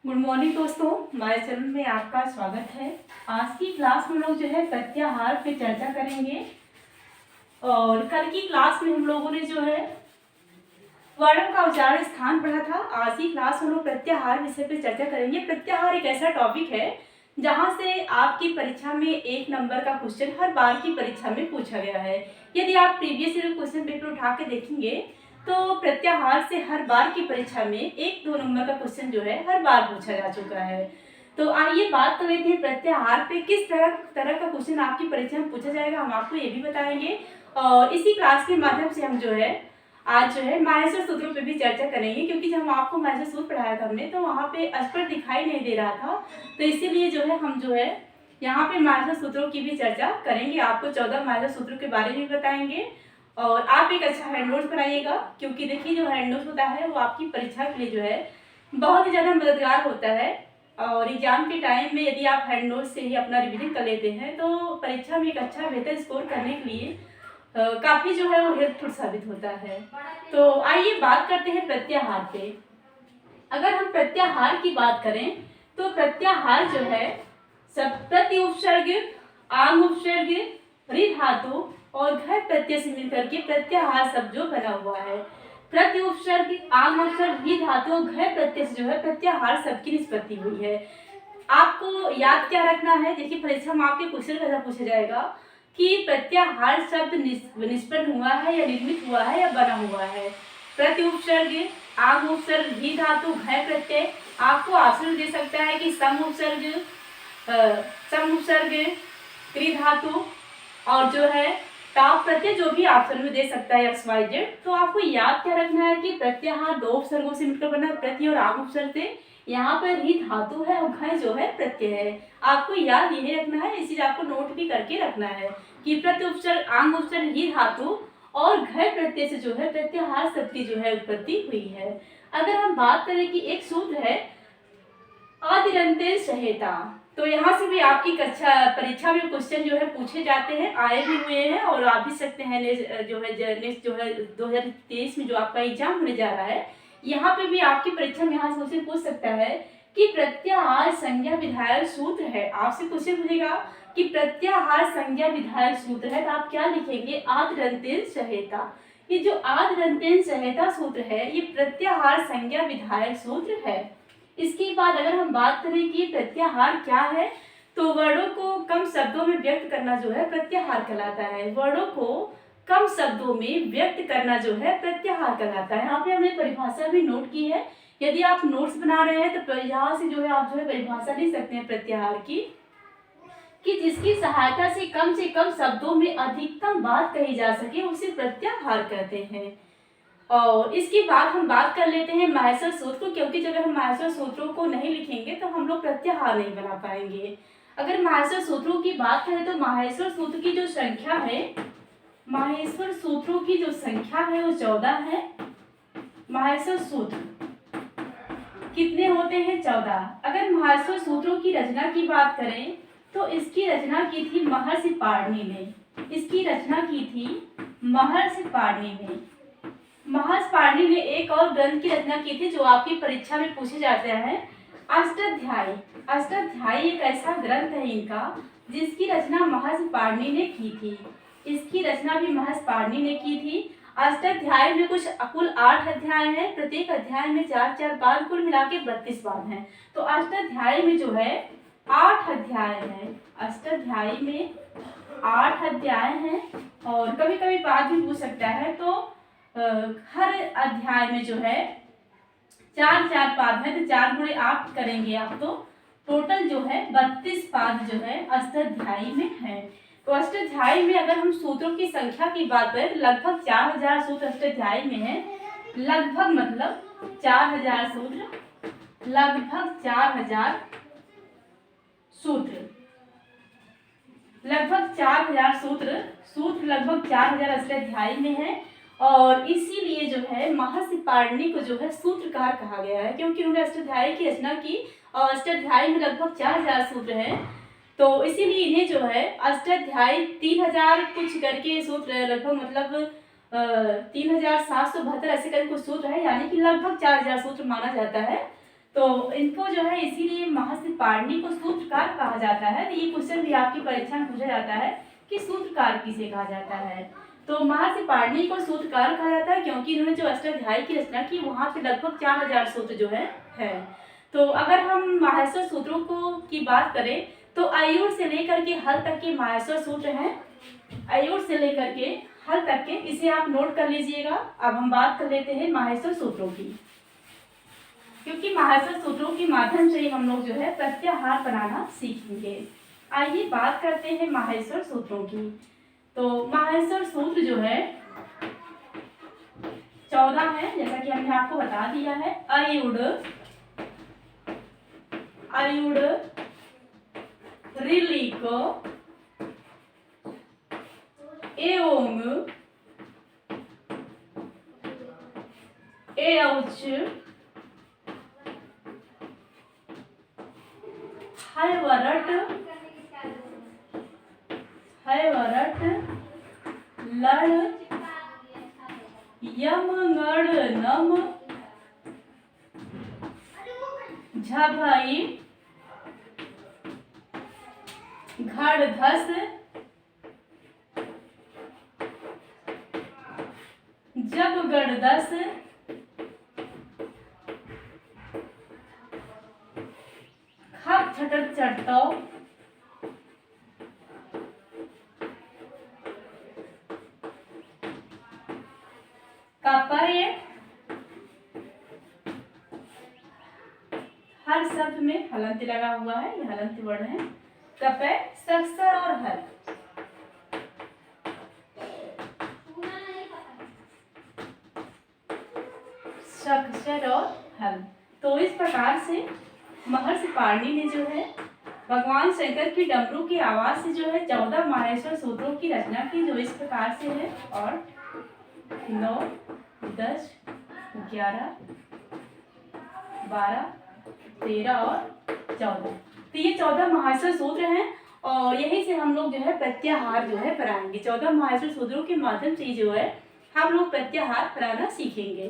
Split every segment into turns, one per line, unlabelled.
Good morning दोस्तों, हमारे channel में आपका स्वागत है। आज की क्लास में लोग जो है प्रत्याहार पे चर्चा करेंगे और कल की क्लास में हम लोगों ने जो है वर्णों का उच्चारण स्थान पढ़ा था। आज की क्लास में लोग प्रत्याहार विषय पे चर्चा करेंगे। प्रत्याहार एक ऐसा टॉपिक है जहां से आपकी परीक्षा में 1 नंबर का क्वेश्चन हर बार की परीक्षा में पूछा गया है। यदि आप प्रीवियस ईयर क्वेश्चन पेपर उठा के देखेंगे तो प्रत्याहार से हर बार की परीक्षा में 1-2 नंबर का क्वेश्चन जो है हर बार पूछा जा चुका है। तो आइए बात कर लेते हैं प्रत्याहार पे किस तरह का क्वेश्चन आपकी परीक्षा में पूछा जाएगा, हम आपको ये भी बताएंगे। और इसी क्लास के माध्यम से हम जो है आज जो है माहेश्वर सूत्रों पे भी चर्चा करेंगे, क्योंकि जब आपको माहेश्वर सूत्र पढ़ाया था हमने तो वहाँ पे अस्पष्ट दिखाई नहीं दे रहा था, तो इसीलिए जो है हम जो है यहाँ पे माहेश्वर सूत्रों की भी चर्चा करेंगे। आपको 14 माहेश्वर सूत्रों के बारे में बताएंगे और आप एक अच्छा हैंड नोट्स बनाइएगा, क्योंकि देखिए जो हैंड नोट्स होता है वो आपकी परीक्षा के लिए जो है बहुत ही ज़्यादा मददगार होता है। और एग्जाम के टाइम में यदि आप हैंड नोट्स से ही अपना रिविजन कर लेते हैं तो परीक्षा में एक अच्छा बेहतर स्कोर करने के लिए काफ़ी जो है वो हेल्पफुल साबित होता है। तो आइए बात करते हैं प्रत्याहार पे। अगर हम प्रत्याहार की बात करें तो प्रत्याहार जो है सब प्रति उपसर्ग, आंग उपसर्ग, ऋ धातु और घ प्रत्यय से मिलकर के प्रत्याहार शब्द जो बना हुआ है। प्रति उपसर्ग, आंग उपसर्ग, ऋ धातु और घ प्रत्यय से जो है प्रत्याहार शब्द की निष्पत्ति हुई है। आपको याद क्या रखना है, देखिए परीक्षा में आपके क्वेश्चन कैसा पूछा जाएगा कि प्रत्याहार शब्द निष्पन्न हुआ है या निर्मित हुआ है या बना हुआ है। प्रति उपसर्ग, आंग उपसर्ग, धी धातु, घ प्रत्यय। आपको ऑप्शन दे सकता है कि सम उपसर्ग, त्रि धातु और जो है टाप प्रत्यय, जो भी ऑप्शन में दे सकता है एक्स वाई जेड। तो आपको याद क्या रखना है कि प्रत्याहार 2 उपसर्गों से मिलकर बना, प्रति और आंग उपसर्ग से। यहाँ पर री धातु है और घ जो है प्रत्यय है। आपको याद यही रखना है, इस चीज आपको नोट भी करके रखना है कि प्रति उपसर्ग, आंग उपसर्ग, री धातु और घ प्रत्यय से जो है प्रत्याहार शब्द की जो है उत्पत्ति हुई है। अगर हम बात करें कि एक सूत्र है आदिरंतेर संहिता, तो यहाँ से भी आपकी कक्षा परीक्षा में क्वेश्चन जो है पूछे जाते हैं, आए भी हुए हैं और आ भी सकते हैं। नेक्स्ट जो है 2023 में जो आपका एग्जाम होने जा रहा है, यहाँ पे भी आपकी परीक्षा में यहाँ से क्वेश्चन पूछ सकता है कि प्रत्याहार संज्ञा विधायक सूत्र है। आपसे क्वेश्चन पूछेगा कि प्रत्याहार संज्ञा विधायक सूत्र है, तो आप क्या लिखेंगे? आदिरंतेर संहिता। ये जो आदिरंतेर संहिता सूत्र है ये प्रत्याहार संज्ञा विधायक सूत्र है। इसके बाद अगर हम बात करें कि प्रत्याहार क्या है, तो वर्णों को कम शब्दों में व्यक्त करना जो है प्रत्याहार कहलाता है। वर्णों को कम शब्दों में व्यक्त करना जो है प्रत्याहार कहलाता है। यहाँ पे हमने परिभाषा भी नोट की है। यदि आप नोट्स बना रहे हैं तो यहाँ से जो है आप जो है परिभाषा लिख सकते हैं प्रत्याहार की, कि जिसकी सहायता से कम शब्दों में अधिकतम बात कही जा सके उसे प्रत्याहार कहते हैं। और इसके बाद हम बात कर लेते हैं माहेश्वर सूत्र को, क्योंकि जब हम माहेश्वर सूत्रों को नहीं लिखेंगे तो हम लोग प्रत्याहार नहीं बना पाएंगे। अगर माहेश्वर सूत्रों की बात करें तो माहेश्वर सूत्र की जो संख्या है, माहेश्वर सूत्रों की जो संख्या है वो 14 है। माहेश्वर सूत्र कितने होते हैं? 14। अगर माहेश्वर सूत्रों की रचना की बात करें तो इसकी रचना की थी महर्षि पाणिनि ने। इसकी रचना की थी महर्षि पाणिनि ने। महर्षि पाणिनि ने एक और ग्रंथ की रचना की थी जो आपकी परीक्षा में पूछे जाते हैं, अष्टाध्यायी। अष्टाध्यायी एक ऐसा ग्रंथ है इनका जिसकी रचना महर्षि पाणिनि ने की थी। इसकी रचना भी महर्षि पाणिनि ने की थी। अष्टाध्यायी में कुल 8 अध्याय हैं, प्रत्येक अध्याय में 4-4 पाद, कुल मिला के 32 पाद हैं। तो अष्टाध्यायी में जो है 8 अध्याय हैं। अष्टाध्यायी में 8 अध्याय हैं और कभी कभी पाद भी पूछ सकता है, तो हर अध्याय में जो है 4-4 पाद है, तो 4 गुणे 8 करेंगे आप, तो टोटल जो है 32 पाद जो है अष्टाध्यायी में है। तो अष्टाध्यायी में अगर हम सूत्रों की संख्या की बात करें तो लगभग 4000 सूत्र अष्टाध्यायी में है। लगभग मतलब 4000 सूत्र, लगभग 4000 सूत्र, लगभग 4000 सूत्र लगभग 4000 अष्टाध्यायी में है। और इसीलिए जो है महर्षि पाणिनि को जो है सूत्रकार कहा गया है, क्योंकि उन्होंने अष्टाध्यायी की रचना की और अष्टाध्यायी में लगभग 4000 सूत्र हैं, तो इसीलिए इन्हें जो है अष्टाध्यायी 3000 कुछ करके सूत्र, लगभग मतलब 3772 ऐसे करके कुछ सूत्र है, यानी कि लगभग 4000 सूत्र माना जाता है। तो इनको जो है इसीलिए महर्षि पाणिनि को सूत्रकार कहा जाता है। तो ये क्वेश्चन भी आपकी परीक्षा में पूछा जाता है कि सूत्रकार किसे कहा जाता है। तो महर्षि पाणिनि को सूत्रकार कहा जाता है क्योंकि इन्होंने जो अष्टाध्यायी की रचना की वहां पे लगभग 4000 सूत्र जो है। तो अगर हम माहेश्वर सूत्रों को की बात करें तो आयुर से लेकर के हल तक के माहेश्वर सूत्र हैं। आयुर से लेकर के हल तक के, इसे आप नोट कर लीजिएगा। अब हम बात कर लेते हैं माहेश्वर सूत्रों की, क्योंकि माहेश्वर सूत्रों के माध्यम से ही हम लोग जो है प्रत्याहार बनाना सीखेंगे। आइए बात करते हैं माहेश्वर सूत्रों की। तो माहेश्वर सूत्र जो है 14 है, जैसा कि हमने आपको बता दिया है। अयुड, अयुड, ऋलिक, एओंग, एऔच, हैवरट, हैवरट, लड़, यम, गड़, नम, झभई, घड़, धस, जब, गड़, दस, खप, छटट, चटो, कपय, हर शब्द में हलंत लगा हुआ है, ये हलंत वर्ण है। कपय, सक्षर और हल। सक्षर और हल। तो इस प्रकार से महर्षि पाणिनि ने जो है भगवान शंकर की डमरू की आवाज से जो है 14 माहेश्वर सूत्रों की रचना की, जो इस प्रकार से है। और 9, 10, 11, 12, 13 और 14, तो ये 14 माहेश्वर सूत्र हैं। और यही से हम लोग जो है प्रत्याहार जो है पढ़ाएंगे। 14 माहेश्वर सूत्रों के माध्यम से जो है हम लोग प्रत्याहार पढ़ाना सीखेंगे।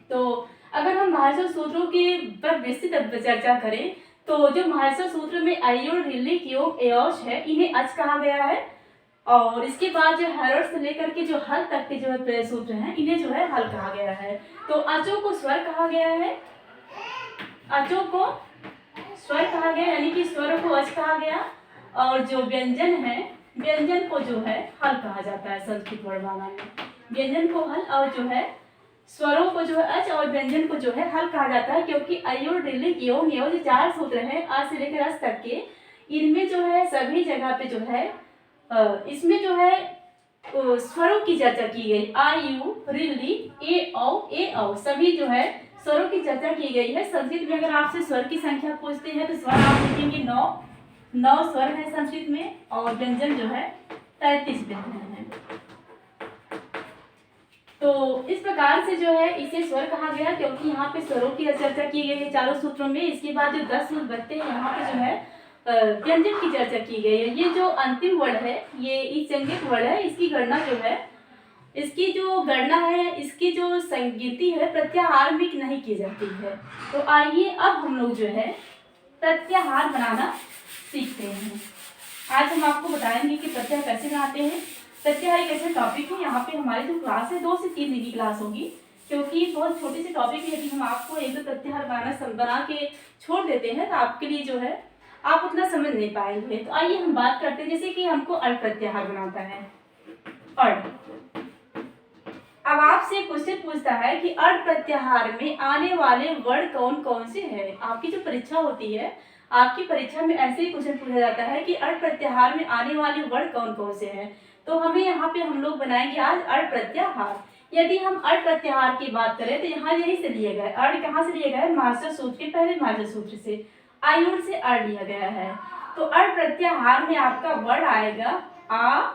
तो अगर हम माहेश्वर सूत्रों के पर विस्तृत चर्चा करें तो जो माहेश्वर सूत्र में अयुर, ऋलिक, योग, एऔच है, इन्हें अच कहा गया है। और इसके बाद जो हरड़ से लेकर के जो हल तक के जो है सूत्र हैं, इन्हें जो है हल कहा गया है। तो अचों को स्वर कहा गया है, अचों को स्वर कहा गया, यानी कि स्वर को अच कहा गया। और जो व्यंजन है, व्यंजन को जो है हल कहा जाता है संस्कृत वर्णमाला में। व्यंजन को हल और जो है स्वरों को जो है अच और व्यंजन को जो है हल कहा जाता है, क्योंकि अयुर, ऋलिक, योग, एऔच जो 4 सूत्र हैं अ से लेकर अच तक के, इनमें जो है सभी जगह पे जो है इसमें जो है स्वरों की चर्चा की गई। आ, यू, ऋलि, ए, औ सभी जो है स्वरों की चर्चा की गई है। संस्कृत में अगर आपसे स्वर की संख्या पूछते हैं तो स्वर आप लिखेंगे 9 स्वर है संस्कृत में, और व्यंजन जो है 33 व्यंजन है। तो इस प्रकार से जो है इसे स्वर कहा गया, क्योंकि यहाँ पे स्वरों की चर्चा की गई है 4 सूत्रों में। इसके बाद जो 10 सूत्र बचते हैं, यहाँ पे जो है व्यंजन की चर्चा की गई है। ये जो अंतिम वर्ण है, ये इस संज्ञक वर्ण है, इसकी गणना जो है, इसकी जो गणना है, इसकी जो संगीति है प्रत्याहार में नहीं की जाती है। तो आइए अब हम लोग जो है प्रत्याहार बनाना सीखते हैं। आज हम आपको बताएंगे कि प्रत्याहार कैसे बनाते हैं। प्रत्याहार एक ऐसे टॉपिक है, यहाँ पे हमारी जो क्लास है 2 से 3 दिन की क्लास होगी, क्योंकि बहुत छोटे से टॉपिक है। यदि हम आपको एक दो प्रत्याहार बना के छोड़ देते हैं तो आपके लिए जो है आप उतना समझ नहीं पाएंगे। तो आइए हम बात करते हैं, जैसे कि हमको अड़ प्रत्याहार बनाता है। अड़, अब आपसे क्वेश्चन पूछता है कि अड़ प्रत्याहार में आने वाले वर्ण कौन कौन से हैं। आपकी जो परीक्षा होती है, आपकी परीक्षा में ऐसे ही क्वेश्चन पूछा जाता है कि अड़ प्रत्याहार में आने वाले वर्ण कौन कौन से हैं। तो हमें यहाँ पे हम लोग बनाएंगे आज अड़ प्रत्याहार। यदि हम अड़ प्रत्याहार की बात करें तो यहाँ यही से लिए गए। अड़ कहाँ से लिए गए? माहेश्वर सूत्र के पहले माहेश्वर सूत्र से आयुर से अड़ लिया गया है। तो अड़ प्रत्याहार में आपका वर्ण आएगा आ,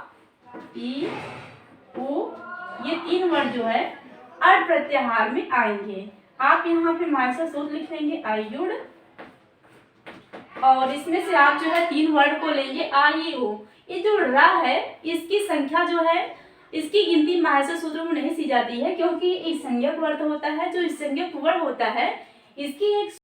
ई, उ, ये 3 वर्ण जो है अड़ प्रत्याहार में आएंगे। आप यहाँ पे माहेश्वर सूत्र लिख लेंगे आयुर, और इसमें से आप जो है 3 वर्ण को लेंगे आ, ई, उ। ये जो रा है, इसकी संख्या जो है, इसकी गिनती माहेश्वर सूत्रों में नहीं सी जाती है, क्योंकि ये संज्ञक वर्ण होता है। जो संज्ञक वर्ण होता है, इसकी एक